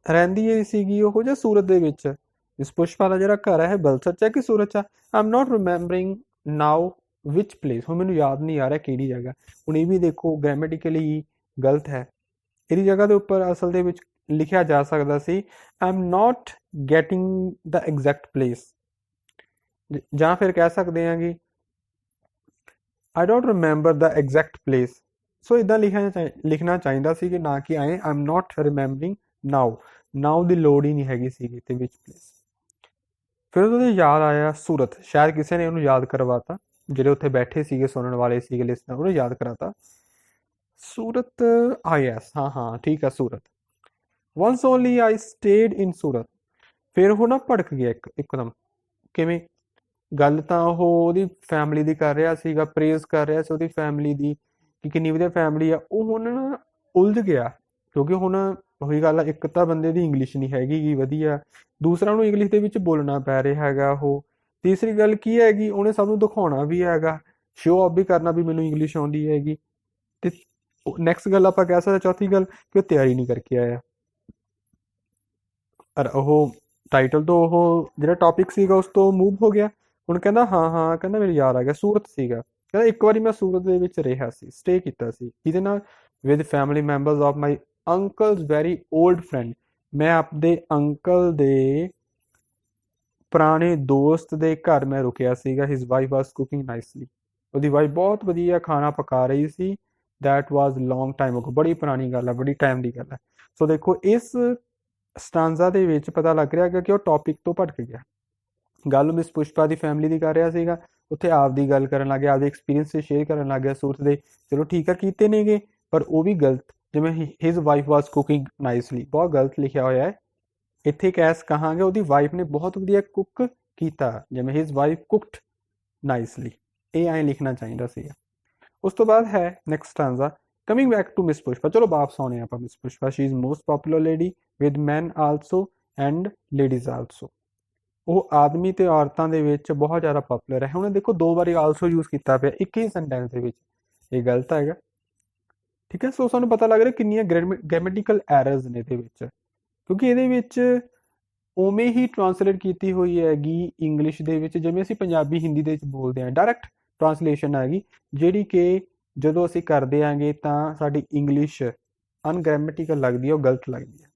ਰਹਿੰਦੀ ਹੈ ਸੀਗੀ ਉਹ ਜਾਂ ਸੂਰਤ ਦੇ ਵਿੱਚ। ਇਸ ਪੁਸ਼ਪਾ ਦਾ ਜਿਹੜਾ ਘਰ ਹੈ ਬਲਸਰ 'ਚ ਹੈ ਕਿ ਸੂਰਤ 'ਚ ਆ। I am not remembering now which place, ਹੁਣ ਮੈਨੂੰ ਯਾਦ ਨਹੀਂ ਆ ਰਿਹਾ ਕਿਹੜੀ ਜਗ੍ਹਾ। ਹੁਣ ਇਹ ਵੀ ਦੇਖੋ ਗ੍ਰਾਮੈਟਿਕਲੀ ਗਲਤ ਹੈ। ਇਹਦੀ ਜਗ੍ਹਾ ਦੇ ਉੱਪਰ ਅਸਲ ਦੇ ਵਿੱਚ ਲਿਖਿਆ ਜਾ ਸਕਦਾ ਸੀ I am not getting the exact place, ਜਾਂ ਫਿਰ ਕਹਿ ਸਕਦੇ ਹਾਂ ਕਿ I don't remember the exact place. So ਇਦਾਂ ਲਿਖਣਾ ਚਾਹੀਦਾ ਸੀ ਕਿ ਨਾ ਕਿ ਆਈ ਐਮ ਨਾਟ ਰਿਮੈਂਬਰਿੰਗ ਨਾਓ ਦੀ ਲੋੜ ਹੀ ਨਹੀਂ ਹੈਗੀ ਸੀਗੀ ਤੇ ਵਿੱਚ ਪਲੇਸ। ਫਿਰ ਉਹਦੇ ਯਾਦ ਆਇਆ ਸੂਰਤ, ਸ਼ਾਇਦ ਕਿਸੇ ਨੇ ਉਹਨੂੰ ਯਾਦ ਕਰਵਾਤਾ, ਜਿਹੜੇ ਉੱਥੇ ਬੈਠੇ ਸੀਗੇ ਸੁਣਨ ਵਾਲੇ ਸੀਗੇ ਲਿਸਨਰ, ਉਹਨੇ ਯਾਦ ਕਰਾਤਾ ਸੂਰਤ। ਯੈਸ, ਹਾਂ ਠੀਕ ਆ ਸੂਰਤ। ਵਨਸ ਓਨਲੀ ਆਈ ਸਟੇਡ ਇਨ ਸੂਰਤ। ਫਿਰ ਉਹ ਨਾ ਭੜਕ ਗਿਆ ਇੱਕਦਮ। ਕਿਵੇਂ? ਗੱਲ ਤਾਂ ਉਹ ਉਹਦੀ ਫੈਮਿਲੀ ਦੀ ਕਰ ਰਿਹਾ ਸੀਗਾ, ਪ੍ਰੇਜ਼ ਕਰ ਰਿਹਾ ਸੀ ਉਹਦੀ ਫੈਮਿਲੀ ਦੀ ਕਿ ਕਿੰਨੀ ਵਧੀਆ ਫੈਮਿਲੀ ਆ। ਉਹ ਹੁਣ ਨਾ ਉਲਝ ਗਿਆ, ਕਿਉਂਕਿ ਹੁਣ ਉਹੀ ਗੱਲ ਆ, ਇੱਕ ਤਾਂ ਬੰਦੇ ਦੀ ਇੰਗਲਿਸ਼ ਨਹੀਂ ਹੈਗੀ ਵਧੀਆ, ਦੂਸਰਾ ਉਹਨੂੰ ਇੰਗਲਿਸ਼ ਦੇ ਵਿੱਚ ਬੋਲਣਾ ਪੈ ਰਿਹਾ ਹੈਗਾ ਉਹ। ਤੀਸਰੀ ਗੱਲ ਕੀ ਹੈਗੀ, ਉਹਨੇ ਸਭ ਨੂੰ ਦਿਖਾਉਣਾ ਵੀ ਹੈਗਾ, ਸ਼ੋਅ ਆਫ ਵੀ ਕਰਨਾ ਵੀ ਮੈਨੂੰ ਇੰਗਲਿਸ਼ ਆਉਂਦੀ ਹੈਗੀ। ਤੇ ਨੈਕਸਟ ਗੱਲ ਆਪਾਂ ਕਹਿ ਸਕਦੇ, ਚੌਥੀ ਗੱਲ ਕਿ ਉਹ ਤਿਆਰੀ ਨਹੀਂ ਕਰਕੇ ਆਇਆ। ਉਹ ਟਾਈਟਲ ਤੋਂ ਉਹ ਜਿਹੜਾ ਟੌਪਿਕ ਸੀਗਾ ਉਸ ਤੋਂ ਮੂਵ ਹੋ ਗਿਆ। ਹੁਣ ਕਹਿੰਦਾ ਹਾਂ ਕਹਿੰਦਾ ਮੇਰੇ ਯਾਦ ਆ ਗਿਆ, ਸੂਰਤ ਸੀਗਾ। ਕਹਿੰਦਾ ਇੱਕ ਵਾਰੀ ਮੈਂ ਸੂਰਤ ਦੇ ਵਿੱਚ ਰਿਹਾ ਸੀ, ਸਟੇ ਕੀਤਾ ਸੀ, ਜਿਹਦੇ ਨਾਲ with family members of my uncles very old friend. ਮੈਂ ਆਪਦੇ ਅੰਕਲ ਦੇ ਪੁਰਾਣੇ ਦੋਸਤ ਦੇ ਘਰ ਮੈਂ ਰੁਕਿਆ ਸੀਗਾ। His wife was cooking nicely. ਉਹਦੀ ਵਾਈਫ ਬਹੁਤ ਵਧੀਆ ਖਾਣਾ ਪਕਾ ਰਹੀ ਸੀ। ਦੈਟ ਵਾਜ਼ ਲੌਂਗ ਟਾਈਮ ਅਗੋ। ਬੜੀ ਪੁਰਾਣੀ ਗੱਲ ਹੈ, ਬੜੀ ਟਾਈਮ ਦੀ ਗੱਲ ਹੈ। ਸੋ ਦੇਖੋ ਇਸ ਸਟਾਂਜ਼ਾ ਦੇ ਵਿੱਚ ਪਤਾ ਲੱਗ ਰਿਹਾ ਕਿ ਉਹ ਟੌਪਿਕ ਤੋਂ ਭਟਕ ਗਿਆ। ਗੱਲ ਮਿਸ ਪੁਸ਼ਪਾ ਦੀ ਫੈਮਿਲੀ ਦੀ ਕਰ ਰਿਹਾ ਸੀਗਾ, ਉੱਥੇ ਆਪਦੀ ਗੱਲ ਕਰਨ ਲੱਗ ਗਿਆ, ਆਪਦੇ ਐਕਸਪੀਰੀਅੰਸ ਸ਼ੇਅਰ ਕਰਨ ਲੱਗ ਗਿਆ ਸੂਰਤ ਦੇ। ਚਲੋ ਠੀਕ ਆ, ਕੀਤੇ ਨੇਗੇ, ਪਰ ਉਹ ਵੀ ਗਲਤ। ਜਿਵੇਂ his wife was cooking nicely, ਬਹੁਤ ਗਲਤ ਲਿਖਿਆ ਹੋਇਆ ਹੈ। ਇੱਥੇ ਕੈਸ ਕਹਾਂਗੇ ਉਹਦੀ ਵਾਈਫ ਨੇ ਬਹੁਤ ਵਧੀਆ ਕੁੱਕ ਕੀਤਾ, ਜਿਵੇਂ ਹਿਜ਼ ਵਾਈਫ ਕੁਕਡ ਨਾਈਸਲੀ। ਇਹ ਐਂ ਲਿਖਣਾ ਚਾਹੀਦਾ ਸੀਗਾ। ਉਸ ਤੋਂ ਬਾਅਦ ਹੈ next stanza, coming back to miss Pushpa. ਚਲੋ ਵਾਪਸ ਆਉਣੇ ਆਪਾਂ miss Pushpa. She is most popular lady with man also and ladies also. ਉਹ ਆਦਮੀ ਤੇ ਔਰਤਾਂ ਦੇ ਵਿੱਚ ਬਹੁਤ ਜ਼ਿਆਦਾ ਪਪੂਲਰ ਹੈ। ਹੁਣ ਦੇਖੋ ਦੋ ਵਾਰੀ ਆਲਸੋ ਯੂਜ਼ ਕੀਤਾ ਪਿਆ ਇੱਕ ਹੀ ਸੈਂਟੈਂਸ ਦੇ ਵਿੱਚ, ਇਹ ਗਲਤ ਹੈਗਾ। ਠੀਕ ਹੈ, ਸੋ ਸਾਨੂੰ ਪਤਾ ਲੱਗ ਰਿਹਾ ਕਿੰਨੀਆਂ ਗ੍ਰਾਮੈਟੀਕਲ ਐਰਰਸ ਨੇ ਇਹਦੇ ਵਿੱਚ, ਕਿਉਂਕਿ ਇਹਦੇ ਵਿੱਚ ਉਵੇਂ ਹੀ ਟ੍ਰਾਂਸਲੇਟ ਕੀਤੀ ਹੋਈ ਹੈਗੀ ਇੰਗਲਿਸ਼ ਦੇ ਵਿੱਚ ਜਿਵੇਂ ਅਸੀਂ ਪੰਜਾਬੀ ਹਿੰਦੀ ਦੇ ਵਿੱਚ ਬੋਲਦੇ ਹਾਂ। ਡਾਇਰੈਕਟ ਟ੍ਰਾਂਸਲੇਸ਼ਨ ਹੈਗੀ, ਜਿਹੜੀ ਕਿ ਜਦੋਂ ਅਸੀਂ ਕਰਦੇ ਆਂਗੇ ਤਾਂ ਸਾਡੀ ਇੰਗਲਿਸ਼ ਅਨਗ੍ਰਾਮੈਟੀਕਲ ਲੱਗਦੀ ਹੈ, ਉਹ ਗਲਤ ਲੱਗਦੀ ਹੈ।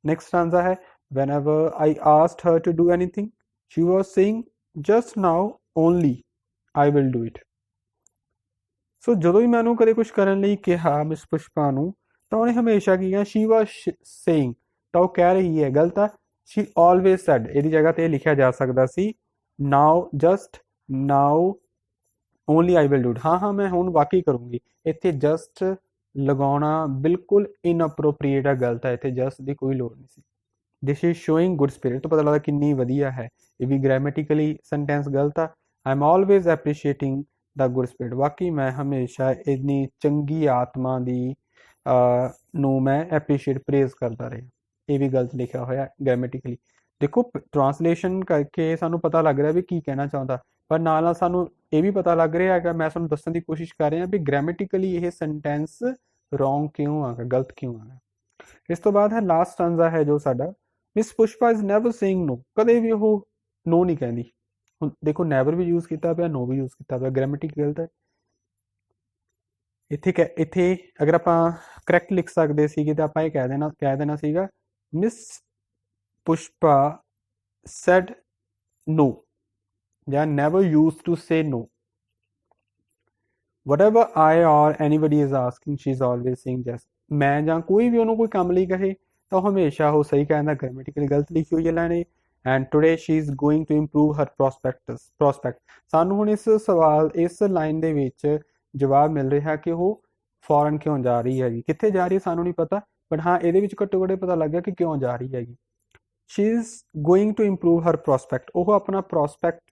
ਨੈਕਸਟ ਸਟਾਂਜ਼ਾ ਹੈ, whenever I asked her to do anything, she was saying, just now only I will do it. ਸੋ ਜਦੋਂ ਵੀ ਮੈਂ ਉਹਨੂੰ ਕਦੇ ਕੁਝ ਕਰਨ ਲਈ ਕਿਹਾ ਮਿਸ ਪੁਸ਼ਪਾ ਨੂੰ, ਤਾਂ ਉਹਨੇ ਹਮੇਸ਼ਾ ਕੀ ਕਿਹਾ, she was saying, ਤਾਂ ਉਹ ਕਹਿ ਰਹੀ ਹੈ, ਗਲਤ ਆ। she always said, ਇਹਦੀ ਜਗ੍ਹਾ ਤੇ ਲਿਖਿਆ ਜਾ ਸਕਦਾ ਸੀ now, just now only I will do it। ਹਾਂ ਮੈਂ ਹੁਣ ਵਾਕਈ ਕਰੂੰਗੀ। ਇੱਥੇ ਜਸਟ ਲਗਾਉਣਾ ਬਿਲਕੁਲ ਇਨਅਪਰੋਪਰੀਏਟ ਹੈ, ਗਲਤ ਹੈ। ਇੱਥੇ ਜਸਟ ਦੀ ਕੋਈ ਲੋੜ ਨਹੀਂ ਸੀ। This is showing good spirit, ਤੋਂ ਪਤਾ ਲੱਗਦਾ ਕਿੰਨੀ ਵਧੀਆ ਹੈ। ਇਹ ਵੀ ਗ੍ਰਾਮੈਟੀਕਲੀ ਸੈਂਟੈਂਸ ਗਲਤ ਆ। I am always appreciating the good spirit, ਵਾਕਈ ਮੈਂ ਹਮੇਸ਼ਾ ਇੰਨੀ ਚੰਗੀ ਆਤਮਾ ਦੀ ਨੂੰ ਮੈਂ ਐਪਰੀਸ਼ੀਏਟ ਪ੍ਰੇਜ਼ ਕਰਦਾ ਰਿਹਾ। ਇਹ ਵੀ ਗਲਤ ਲਿਖਿਆ ਹੋਇਆ ਗ੍ਰਾਮੈਟੀਕਲੀ। ਦੇਖੋ ਟ੍ਰਾਂਸਲੇਸ਼ਨ ਕਰਕੇ ਸਾਨੂੰ ਪਤਾ ਲੱਗ ਰਿਹਾ ਵੀ ਕੀ ਕਹਿਣਾ ਚਾਹੁੰਦਾ, ਪਰ ਨਾਲ ਸਾਨੂੰ ਇਹ ਵੀ ਪਤਾ ਲੱਗ ਰਿਹਾ ਹੈਗਾ, ਮੈਂ ਤੁਹਾਨੂੰ ਦੱਸਣ ਦੀ ਕੋਸ਼ਿਸ਼ ਕਰ ਰਿਹਾ ਵੀ ਗ੍ਰਾਮੈਟੀਕਲੀ ਇਹ ਸੈਂਟੈਂਸ ਰੋਂਗ ਕਿਉਂ ਆਗਾ, ਗਲਤ ਕਿਉਂ ਆਗਾ। ਇਸ ਤੋਂ ਬਾਅਦ ਹੈ ਲਾਸਟ ਸਟਾਂਜ਼ਾ ਹੈ ਜੋ ਸਾਡਾ, miss Pushpa is never saying no. ਕਦੇ ਵੀ ਉਹ ਨੋ ਨਹੀਂ ਕਹਿੰਦੀ। ਹੁਣ ਦੇਖੋ ਨੈਵਰ ਵੀ ਯੂਜ਼ ਕੀਤਾ ਪਿਆ, ਨੋ ਵੀ ਯੂਜ਼ ਕੀਤਾ ਪਿਆ, ਗ੍ਰਾਮੈਟਿਕ ਗਲਤ ਹੈ। ਇੱਥੇ ਅਗਰ ਆਪਾਂ ਕਰੈਕਟ ਲਿਖ ਸਕਦੇ ਸੀਗੇ ਤਾਂ ਆਪਾਂ ਇਹ ਕਹਿ ਦੇਣਾ ਸੀਗਾ, ਮਿਸ ਪੁਸ਼ਪਾ ਸੈਡ ਨੋ, ਜਾਂ never use to say no. whatever I or anybody is asking, she is always saying yes। ਮੈਂ ਜਾਂ ਕੋਈ ਵੀ ਉਹਨੂੰ ਕੋਈ ਕੰਮ ਲਈ ਕਹੇ ਤਾਂ ਉਹ ਹਮੇਸ਼ਾ ਉਹ ਸਹੀ ਕਹਿੰਦਾ। ਗ੍ਰਾਮੈਟਿਕਲੀ ਗਲਤ ਲਿਖੀ ਹੋਈ ਹੈ line. And today she is going to improve her prospect. ਸਾਨੂੰ ਹੁਣ ਇਸ ਸਵਾਲ, ਇਸ ਲਾਈਨ ਦੇ ਵਿੱਚ ਜਵਾਬ ਮਿਲ ਰਿਹਾ ਕਿ ਉਹ ਫੋਰਨ ਕਿਉਂ ਜਾ ਰਹੀ ਹੈਗੀ। ਕਿੱਥੇ ਜਾ ਰਹੀ ਹੈ ਸਾਨੂੰ ਨਹੀਂ ਪਤਾ, ਬਟ ਹਾਂ ਇਹਦੇ ਵਿੱਚ ਘੱਟੋ ਘੱਟ ਪਤਾ ਲੱਗ ਗਿਆ ਕਿ ਕਿਉਂ ਜਾ ਰਹੀ ਹੈਗੀ। She is going to improve her prospect. ਉਹ ਆਪਣਾ ਪ੍ਰੋਸਪੈਕਟ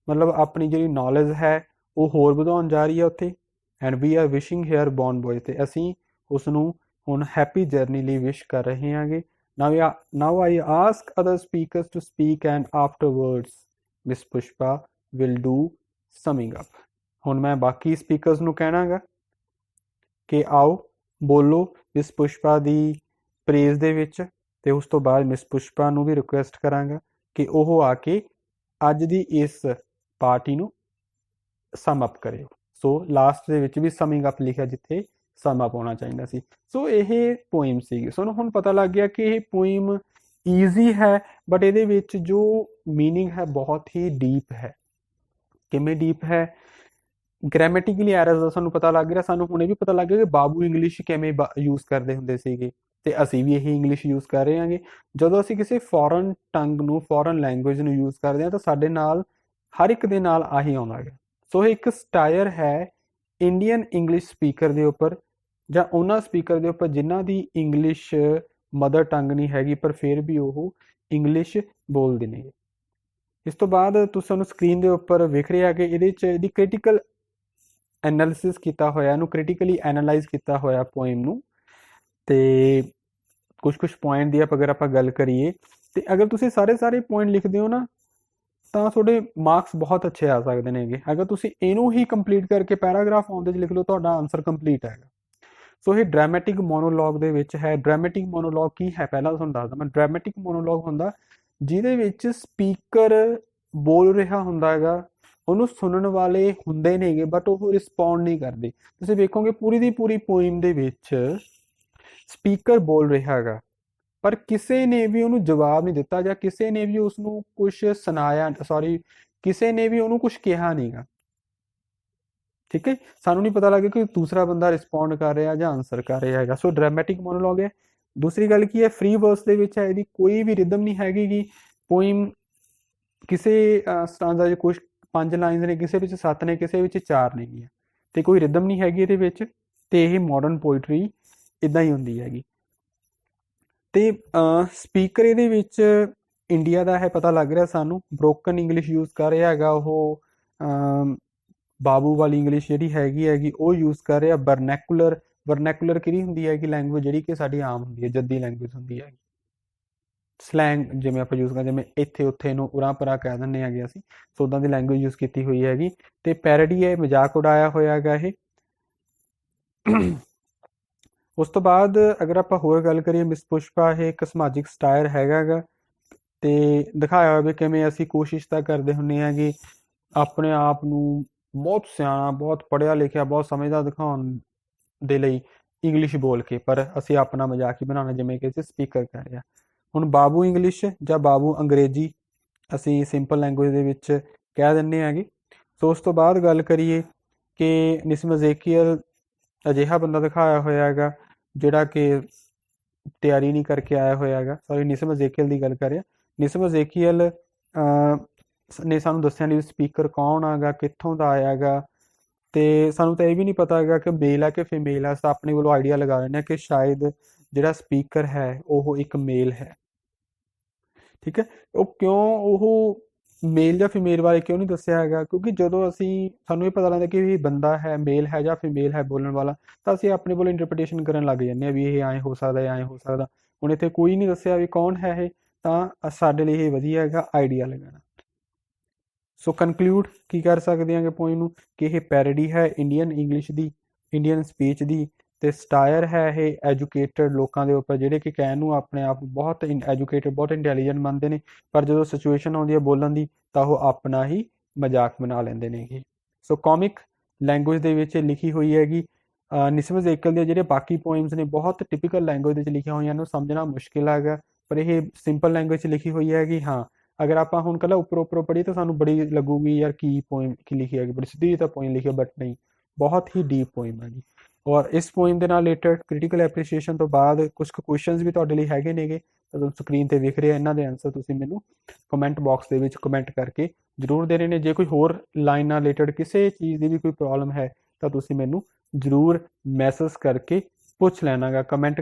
ਮਤਲਬ ਆਪਣੀ ਜਿਹੜੀ ਨੌਲੇਜ ਹੈ ਉਹ ਹੋਰ ਵਧਾਉਣ ਜਾ ਰਹੀ ਹੈ ਉੱਥੇ। And we are wishing here born boy, ਤੇ ਅਸੀਂ ਉਸ ਨੂੰ ਹੁਣ ਹੈਪੀ ਜਰਨੀ ਲਈ ਵਿਸ਼ ਕਰ ਰਹੇ ਹਾਂਗੇ। Now I ask other speakers to speak and afterwards miss Pushpa will do something up. ਹੁਣ ਮੈਂ ਬਾਕੀ ਸਪੀਕਰਸ ਨੂੰ ਕਹਿਣਾਗਾ ਕਿ ਆਓ ਬੋਲੋ ਮਿਸ ਪੁਸ਼ਪਾ ਦੀ ਪ੍ਰੇਜ਼ ਦੇ ਵਿੱਚ, ਤੇ ਉਸ ਤੋਂ ਬਾਅਦ ਮਿਸ ਪੁਸ਼ਪਾ ਨੂੰ ਵੀ ਰਿਕੁਐਸਟ ਕਰਾਂਗਾ ਕਿ ਉਹ ਆ ਕੇ ਅੱਜ ਦੀ ਇਸ ਪਾਰਟੀ ਨੂੰ ਸਮ ਅਪ ਕਰਿਓ। ਸੋ ਲਾਸਟ ਦੇ ਵਿੱਚ ਵੀ ਸਮਿੰਗ ਅਪ ਲਿਖਿਆ ਜਿੱਥੇ ਸਮ ਅਪ ਹੋਣਾ ਚਾਹੀਦਾ ਸੀ। ਸੋ ਇਹ ਪੋਇਮ ਸੀਗੀ। ਸਾਨੂੰ ਹੁਣ ਪਤਾ ਲੱਗ ਗਿਆ ਕਿ ਇਹ ਪੋਇਮ ਈਜ਼ੀ ਹੈ, ਬਟ ਇਹਦੇ ਵਿੱਚ ਜੋ ਮੀਨਿੰਗ ਹੈ ਬਹੁਤ ਹੀ ਡੀਪ ਹੈ। ਕਿਵੇਂ ਡੀਪ ਹੈ? ਗ੍ਰਾਮੈਟਿਕਲੀ ਐਰਰਸ ਦਾ ਸਾਨੂੰ ਪਤਾ ਲੱਗ ਰਿਹਾ। ਸਾਨੂੰ ਹੁਣ ਇਹ ਵੀ ਪਤਾ ਲੱਗ ਗਿਆ ਕਿ ਬਾਬੂ ਇੰਗਲਿਸ਼ ਕਿਵੇਂ ਯੂਜ਼ ਕਰਦੇ ਹੁੰਦੇ ਸੀਗੇ, ਤੇ ਅਸੀਂ ਵੀ ਇਹੀ ਇੰਗਲਿਸ਼ ਯੂਜ਼ ਕਰ ਰਹੇ ਹਾਂਗੇ। ਜਦੋਂ ਅਸੀਂ ਕਿਸੇ ਫੋਰਨ ਟੰਗ ਨੂੰ, ਫੋਰਨ ਲੈਂਗੁਏਜ ਨੂੰ ਯੂਜ਼ ਕਰਦੇ ਹਾਂ ਤਾਂ ਸਾਡੇ ਨਾਲ ਹਰ ਇੱਕ ਦੇ ਨਾਲ ਆਹੀ ਆਉਂਦਾ ਹੈ। ਸੋ ਇਹ ਇੱਕ ਸਟਾਇਰ ਹੈ ਇੰਡੀਅਨ ਇੰਗਲਿਸ਼ ਸਪੀਕਰ ਦੇ ਉੱਪਰ, ਜਾਂ ਉਹਨਾਂ ਸਪੀਕਰ ਦੇ ਉੱਪਰ ਜਿਨ੍ਹਾਂ ਦੀ ਇੰਗਲਿਸ਼ ਮਦਰ ਟੰਗ ਨਹੀਂ ਹੈਗੀ ਪਰ ਫਿਰ ਵੀ ਉਹ ਇੰਗਲਿਸ਼ ਬੋਲਦੇ ਨੇ। ਇਸ ਤੋਂ ਬਾਅਦ ਤੁਸੀਂ ਸਾਨੂੰ ਸਕਰੀਨ ਦੇ ਉੱਪਰ ਵੇਖ ਰਿਹਾ ਕਿ ਇਹਦੇ 'ਚ ਇਹਦੀ ਕ੍ਰਿਟੀਕਲ ਐਨਾਲਿਸਿਸ ਕੀਤਾ ਹੋਇਆ, ਇਹਨੂੰ ਕ੍ਰਿਟੀਕਲੀ ਐਨਾਲਾਈਜ਼ ਕੀਤਾ ਹੋਇਆ ਪੋਇਮ ਨੂੰ। ਤੇ ਕੁਝ ਪੁਆਇੰਟ ਦੀ ਅਗਰ ਆਪਾਂ ਗੱਲ ਕਰੀਏ, ਤੇ ਅਗਰ ਤੁਸੀਂ ਸਾਰੇ ਪੁਆਇੰਟ ਲਿਖਦੇ ਹੋ ਨਾ ਤਾਂ ਤੁਹਾਡੇ ਮਾਰਕਸ ਬਹੁਤ ਅੱਛੇ ਆ ਸਕਦੇ ਨੇਗੇ। ਅਗਰ ਤੁਸੀਂ ਇਹਨੂੰ ਹੀ ਕੰਪਲੀਟ ਕਰਕੇ ਪੈਰਾਗ੍ਰਾਫ ਆਉਂਦੇ 'ਚ ਲਿਖ ਲਓ, ਤੁਹਾਡਾ ਆਨਸਰ ਕੰਪਲੀਟ ਹੈਗਾ। ਸੋ ਇਹ ਡਰਾਮੈਟਿਕ ਮੋਨੋਲੌਗ ਦੇ ਵਿੱਚ ਹੈ। ਡਰਾਮੈਟਿਕ ਮੋਨੋਲੌਗ ਕੀ ਹੈ ਪਹਿਲਾਂ ਤੁਹਾਨੂੰ ਦੱਸਦਾ ਮੈਂ। ਡਰਾਮੈਟਿਕ ਮੋਨੋਲੌਗ ਹੁੰਦਾ ਜਿਹਦੇ ਵਿੱਚ ਸਪੀਕਰ ਬੋਲ ਰਿਹਾ ਹੁੰਦਾ ਹੈਗਾ, ਉਹਨੂੰ ਸੁਣਨ ਵਾਲੇ ਹੁੰਦੇ ਨੇਗੇ ਬਟ ਉਹ ਰਿਸਪੌਂਡ ਨਹੀਂ ਕਰਦੇ। ਤੁਸੀਂ ਵੇਖੋਗੇ ਪੂਰੀ ਦੀ ਪੂਰੀ ਪੋਇਮ ਦੇ ਵਿੱਚ ਸਪੀਕਰ ਬੋਲ ਰਿਹਾ ਹੈਗਾ ਪਰ ਕਿਸੇ ਨੇ ਵੀ ਉਹਨੂੰ ਜਵਾਬ ਨਹੀਂ ਦਿੱਤਾ, ਜਾਂ ਕਿਸੇ ਨੇ ਵੀ ਉਸ ਨੂੰ ਕੁਝ ਸੁਣਾਇਆ, ਕਿਸੇ ਨੇ ਵੀ ਉਹਨੂੰ ਕੁਝ ਕਿਹਾ ਨਹੀਂਗਾ। ਠੀਕ ਹੈ, ਸਾਨੂੰ ਨਹੀਂ ਪਤਾ ਲੱਗਿਆ ਕਿ ਦੂਸਰਾ ਬੰਦਾ ਰਿਸਪੌਂਡ ਕਰ ਰਿਹਾ ਜਾਂ ਆਨਸਰ ਕਰ ਰਿਹਾ ਹੈਗਾ। ਸੋ ਡਰਾਮੈਟਿਕ ਮੋਨੋਲੌਗ ਹੈ। ਦੂਸਰੀ ਗੱਲ ਕੀ ਹੈ, ਫ੍ਰੀ ਵਰਸ ਦੇ ਵਿੱਚ ਹੈ, ਇਹਦੀ ਕੋਈ ਵੀ ਰਿਦਮ ਨਹੀਂ ਹੈਗੀ ਗੀ। ਪੋਇਮ ਕਿਸੇ ਸਟਾਂਜ਼ਾ 'ਚ ਕੁਝ 5 ਲਾਈਨਸ ਨੇ, ਕਿਸੇ ਵਿੱਚ 7 ਨੇ, ਕਿਸੇ ਵਿੱਚ 4 ਨਹੀਂ ਹੈ, ਤੇ ਕੋਈ ਰਿਦਮ ਨਹੀਂ ਹੈਗੀ ਇਹਦੇ ਵਿੱਚ। ਤੇ ਇਹ ਮਾਡਰਨ ਪੋਇਟਰੀ ਇਦਾਂ ਹੀ ਹੁੰਦੀ ਹੈਗੀ। ਤੇ ਸਪੀਕਰ ਇਹਦੇ ਵਿੱਚ ਇੰਡੀਆ ਦਾ ਹੈ, ਪਤਾ ਲੱਗ ਰਿਹਾ ਸਾਨੂੰ। ਬ੍ਰੋਕਨ ਇੰਗਲਿਸ਼ ਯੂਜ਼ ਕਰ ਰਿਹਾ ਹੈਗਾ ਉਹ, ਬਾਬੂ ਵਾਲੀ ਇੰਗਲਿਸ਼ ਜਿਹੜੀ ਹੈਗੀ ਉਹ ਯੂਜ਼ ਕਰ ਰਿਹਾ। ਵਰਨੈਕੂਲਰ ਕਿਹੜੀ ਹੁੰਦੀ ਹੈਗੀ ਲੈਂਗੁਏਜ, ਜਿਹੜੀ ਕਿ ਸਾਡੀ ਆਮ ਹੁੰਦੀ ਹੈ, ਜੱਦੀ ਲੈਂਗੁਏਜ ਹੁੰਦੀ ਹੈਗੀ। ਸਲੈਂਗ ਜਿਵੇਂ ਆਪਾਂ ਯੂਜ਼ ਕਰਦੇ, ਜਿਵੇਂ ਇੱਥੇ ਉੱਥੇ ਨੂੰ ਉਰਾਂ ਪਰਾਂ ਕਹਿ ਦਿੰਦੇ ਹੈਗੇ ਅਸੀਂ, ਸੋ ਉੱਦਾਂ ਦੀ ਲੈਂਗੁਏਜ ਯੂਜ਼ ਕੀਤੀ ਹੋਈ ਹੈਗੀ। ਤੇ ਪੈਰਡੀ ਹੈ, ਮਜ਼ਾਕ ਉਡਾਇਆ ਹੋਇਆ ਹੈਗਾ ਇਹ। ਉਸ ਤੋਂ ਬਾਅਦ ਅਗਰ ਆਪਾਂ ਹੋਰ ਗੱਲ ਕਰੀਏ, ਮਿਸ ਪੁਸ਼ਪਾ ਇਹ ਇੱਕ ਸਮਾਜਿਕ ਸਟਾਇਰ ਹੈਗਾ ਤੇ ਦਿਖਾਇਆ ਹੋਇਆ ਵੀ ਕਿਵੇਂ ਅਸੀਂ ਕੋਸ਼ਿਸ਼ ਤਾਂ ਕਰਦੇ ਹੁੰਦੇ ਹੈਗੇ ਆਪਣੇ ਆਪ ਨੂੰ ਬਹੁਤ ਸਿਆਣਾ, ਬਹੁਤ ਪੜ੍ਹਿਆ ਲਿਖਿਆ, ਬਹੁਤ ਸਮਝਦਾਰ ਦਿਖਾਉਣ ਦੇ ਲਈ ਇੰਗਲਿਸ਼ ਬੋਲ ਕੇ, ਪਰ ਅਸੀਂ ਆਪਣਾ ਮਜ਼ਾਕ ਹੀ ਬਣਾਉਣਾ, ਜਿਵੇਂ ਕਿ ਅਸੀਂ ਸਪੀਕਰ ਕਰ ਰਹੇ ਹਾਂ। ਹੁਣ ਬਾਬੂ ਇੰਗਲਿਸ਼ ਜਾਂ ਬਾਬੂ ਅੰਗਰੇਜ਼ੀ ਅਸੀਂ ਸਿੰਪਲ ਲੈਂਗੁਏਜ ਦੇ ਵਿੱਚ ਕਹਿ ਦਿੰਦੇ ਹੈਗੇ। ਸੋ ਉਸ ਤੋਂ ਬਾਅਦ ਗੱਲ ਕਰੀਏ ਕਿ ਨਿਸਮ ਅਜ਼ੇਕੀਅਲ ਅਜਿਹਾ ਬੰਦਾ ਦਿਖਾਇਆ ਹੋਇਆ ਹੈਗਾ ਜਿਹੜਾ ਕਿ ਤਿਆਰੀ ਨਹੀਂ ਕਰਕੇ ਆਇਆ ਹੋਇਆ ਹੈਗਾ। ਸੌਰੀ, ਨਿਸਮ ਅਜ਼ੇਕੀਅਲ ਦੀ ਗੱਲ ਕਰ ਰਿਹਾ। ਨਿਸਮ ਅਜ਼ੇਕੀਅਲ ਨੇ ਸਾਨੂੰ ਦੱਸਿਆ ਨਹੀਂ ਸਪੀਕਰ ਕੌਣ ਹੈਗਾ, ਕਿੱਥੋਂ ਦਾ ਆਇਆ ਹੈਗਾ, ਤੇ ਸਾਨੂੰ ਤਾਂ ਇਹ ਵੀ ਨਹੀਂ ਪਤਾ ਹੈਗਾ ਕਿ ਮੇਲ ਹੈ ਕਿ ਫੀਮੇਲ ਹੈ। ਤਾਂ ਆਪਣੇ ਵੱਲੋਂ ਆਈਡੀਆ ਲਗਾ ਲੈਂਦੇ ਹਾਂ ਕਿ ਸ਼ਾਇਦ ਜਿਹੜਾ ਸਪੀਕਰ ਹੈ ਉਹ ਇੱਕ ਮੇਲ ਹੈ। ਠੀਕ ਹੈ, ਉਹ ਕਿਉਂ ਉਹ ਮੇਲ ਜਾਂ ਫੀਮੇਲ ਬਾਰੇ ਕਿਉਂ ਨਹੀਂ ਦੱਸਿਆ ਹੈਗਾ? ਕਿਉਂਕਿ ਜਦੋਂ ਸਾਨੂੰ ਇਹ ਪਤਾ ਲੱਗਦਾ ਕਿ ਇਹ ਬੰਦਾ ਹੈ, ਮੇਲ ਹੈ ਜਾਂ ਫੀਮੇਲ ਹੈ ਬੋਲਣ ਵਾਲਾ, ਤਾਂ ਅਸੀਂ ਆਪਣੇ ਵੱਲੋਂ ਇੰਟਰਪ੍ਰੀਟੇਸ਼ਨ ਕਰਨ ਲੱਗ ਜਾਂਦੇ ਹਾਂ ਵੀ ਇਹ ਐਂ ਹੋ ਸਕਦਾ, ਐਂ ਹੋ ਸਕਦਾ। ਹੁਣ ਇੱਥੇ ਕੋਈ ਨਹੀਂ ਦੱਸਿਆ ਵੀ ਕੌਣ ਹੈ ਇਹ, ਤਾਂ ਸਾਡੇ ਲਈ ਇਹ ਵਧੀਆ ਹੈਗਾ ਆਈਡੀਆ ਲਗਾਉਣਾ। ਸੋ ਕਨਕਲੂਡ ਕੀ ਕਰ ਸਕਦੇ ਹਾਂ ਕਿ ਪੁਆਇੰਟ ਨੂੰ, ਕਿ ਇਹ ਪੈਰਡੀ ਹੈ ਇੰਡੀਅਨ ਇੰਗਲਿਸ਼ ਦੀ, ਇੰਡੀਅਨ ਸਪੀਚ ਦੀ, ਤੇ ਸਟਾਇਰ ਹੈ ਇਹ ਐਜੂਕੇਟਡ ਲੋਕਾਂ ਦੇ ਉੱਪਰ, ਜਿਹੜੇ ਕਿ ਕਹਿਣ ਨੂੰ ਆਪਣੇ ਆਪ ਬਹੁਤ ਐਜੂਕੇਟਡ, ਬਹੁਤ ਇੰਟੈਲੀਜੈਂਟ ਮੰਨਦੇ ਨੇ, ਪਰ ਜਦੋਂ ਸਿਚੁਏਸ਼ਨ ਆਉਂਦੀ ਹੈ ਬੋਲਣ ਦੀ ਤਾਂ ਉਹ ਆਪਣਾ ਹੀ ਮਜ਼ਾਕ ਬਣਾ ਲੈਂਦੇ ਨੇਗੇ। ਸੋ ਕਾਮਿਕ ਲੈਂਗੁਏਜ ਦੇ ਵਿੱਚ ਲਿਖੀ ਹੋਈ ਹੈਗੀ। ਨਿਸਮ ਅਜ਼ੇਕੀਅਲ ਦੇ ਜਿਹੜੇ ਬਾਕੀ ਪੋਇਮਸ ਨੇ ਬਹੁਤ ਟਿਪੀਕਲ ਲੈਂਗੁਏਜ ਦੇ ਵਿੱਚ ਲਿਖੀਆਂ ਹੋਈਆਂ ਨੇ, ਸਮਝਣਾ ਮੁਸ਼ਕਿਲ ਹੈਗਾ, ਪਰ ਇਹ ਸਿੰਪਲ ਲੈਂਗੁਏਜ 'ਚ ਲਿਖੀ ਹੋਈ ਹੈਗੀ। ਹਾਂ, ਅਗਰ ਆਪਾਂ ਹੁਣ ਕੱਲਾ ਉੱਪਰੋਂ ਪੜ੍ਹੀਏ ਤਾਂ ਸਾਨੂੰ ਬੜੀ ਲੱਗੂਗੀ ਯਾਰ ਕੀ ਪੋਇਮ ਕੀ ਲਿਖੀ ਹੈਗੀ, ਬੜੀ ਸਿੱਧੀ ਤਾਂ ਪੋਇਮ ਲਿਖੀ, ਬਟ ਨਹੀਂ, ਬਹੁਤ ਹੀ ਡੀਪ ਪੋਇਮ ਹੈਗੀ। ਔਰ ਇਸ ਪੋਇਮ ਦੇ ਨਾਲ ਰਿਲੇਟਡ ਕ੍ਰਿਟੀਕਲ ਐਪਰੀਸ਼ੀਏਸ਼ਨ ਤੋਂ ਬਾਅਦ ਕੁਝ ਕੁਐਸਚਨਸ ਵੀ ਤੁਹਾਡੇ ਲਈ ਹੈਗੇ ਨੇਗੇ, ਜਦੋਂ ਸਕਰੀਨ ਤੇ ਵਿਖ ਰਿਹਾ। ਇਹਨਾਂ ਦੇ ਆਨਸਰ ਤੁਸੀਂ ਮੈਨੂੰ ਕਮੈਂਟ ਬਾਕਸ ਦੇ ਵਿੱਚ ਕਮੈਂਟ ਕਰਕੇ ਜ਼ਰੂਰ ਦੇਣੇ ਨੇ। ਜੇ ਕੋਈ ਹੋਰ ਲਾਈਨ ਨਾਲ ਰਿਲੇਟਡ ਕਿਸੇ ਚੀਜ਼ ਦੀ ਵੀ ਕੋਈ ਪ੍ਰੋਬਲਮ ਹੈ ਤਾਂ ਤੁਸੀਂ ਮੈਨੂੰ ਜ਼ਰੂਰ ਮੈਸੇਜ ਕਰਕੇ ਪੁੱਛ ਲੈਣਾਗਾ, ਕਮੈਂਟ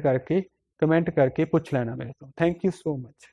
ਕਰਕੇ ਪੁੱਛ ਲੈਣਾ ਮੇਰੇ ਤੋਂ। Thank you so much.